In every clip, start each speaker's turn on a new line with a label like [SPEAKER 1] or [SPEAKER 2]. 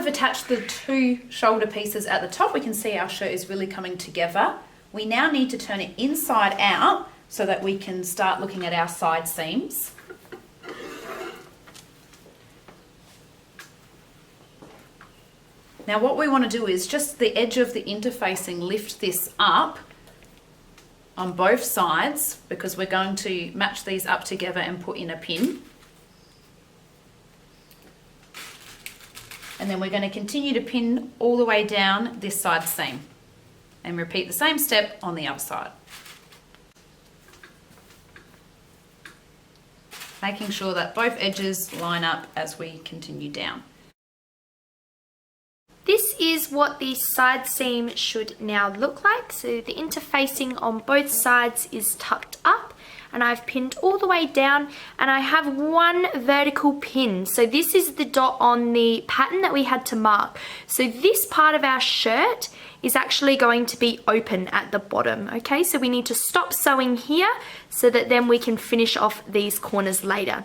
[SPEAKER 1] we've attached the two shoulder pieces at the top, we can see our shirt is really coming together. We now need to turn it inside out so that we can start looking at our side seams. Now what we want to do is just the edge of the interfacing, lift this up on both sides because we're going to match these up together and put in a pin. And then we're going to continue to pin all the way down this side seam and repeat the same step on the other side. Making sure that both edges line up as we continue down.
[SPEAKER 2] This is what the side seam should now look like. So the interfacing on both sides is tucked up and I've pinned all the way down, and I have one vertical pin. So this is the dot on the pattern that we had to mark. So this part of our shirt is actually going to be open at the bottom, okay? So we need to stop sewing here so that then we can finish off these corners later.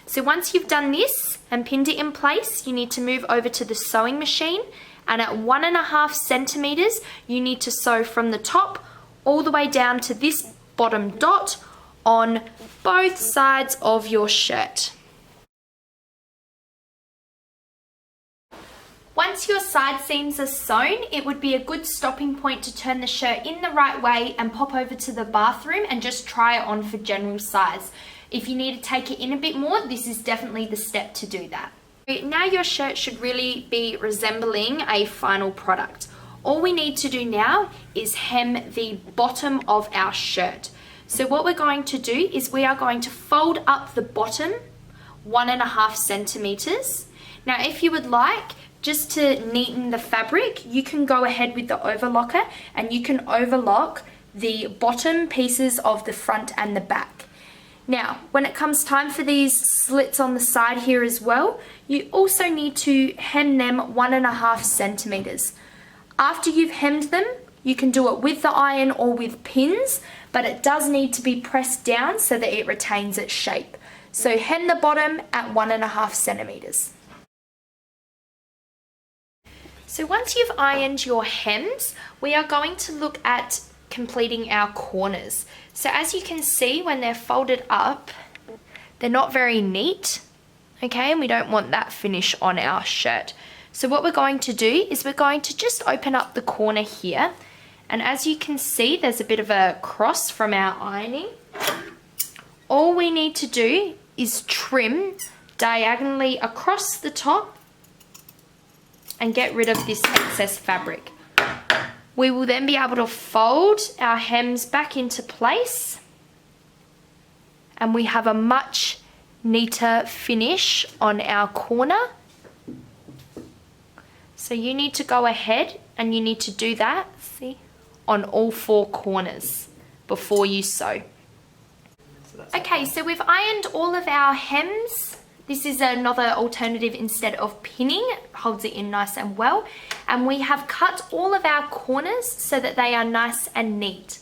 [SPEAKER 2] So once you've done this and pinned it in place, you need to move over to the sewing machine, and at 1.5 centimeters, you need to sew from the top all the way down to this bottom dot on both sides of your shirt. Once your side seams are sewn, it would be a good stopping point to turn the shirt in the right way and pop over to the bathroom and just try it on for general size. If you need to take it in a bit more, this is definitely the step to do that. Now your shirt should really be resembling a final product. All we need to do now is hem the bottom of our shirt. So what we're going to do is we are going to fold up the bottom 1.5 centimeters. Now if you would like, just to neaten the fabric, you can go ahead with the overlocker and you can overlock the bottom pieces of the front and the back. Now, when it comes time for these slits on the side here as well, you also need to hem them 1.5 centimeters. After you've hemmed them, you can do it with the iron or with pins, but it does need to be pressed down so that it retains its shape. So hem the bottom at 1.5 centimeters. So once you've ironed your hems, we are going to look at completing our corners. So as you can see, when they're folded up, they're not very neat, okay, and we don't want that finish on our shirt. So what we're going to do is we're going to just open up the corner here, and as you can see, there's a bit of a cross from our ironing. All we need to do is trim diagonally across the top and get rid of this excess fabric. We will then be able to fold our hems back into place, and we have a much neater finish on our corner. So you need to go ahead and you need to do that, see, on all 4 corners before you sew. Okay, so we've ironed all of our hems. This is another alternative instead of pinning. It holds it in nice and well. And we have cut all of our corners so that they are nice and neat.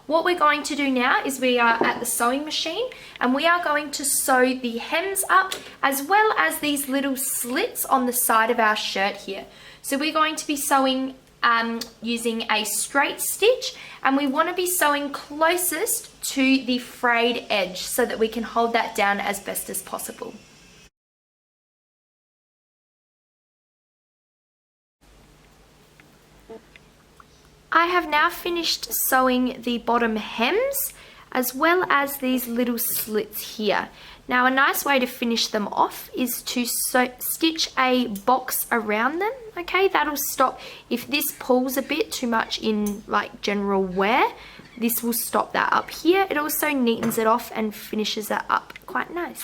[SPEAKER 2] What we're going to do now is we are at the sewing machine and we are going to sew the hems up as well as these little slits on the side of our shirt here. So we're going to be sewing using a straight stitch, and we want to be sewing closest to the frayed edge so that we can hold that down as best as possible. I have now finished sewing the bottom hems as well as these little slits here. Now a nice way to finish them off is to stitch a box around them, okay? That'll stop, if this pulls a bit too much in like general wear, this will stop that up here. It also neatens it off and finishes it up quite nice.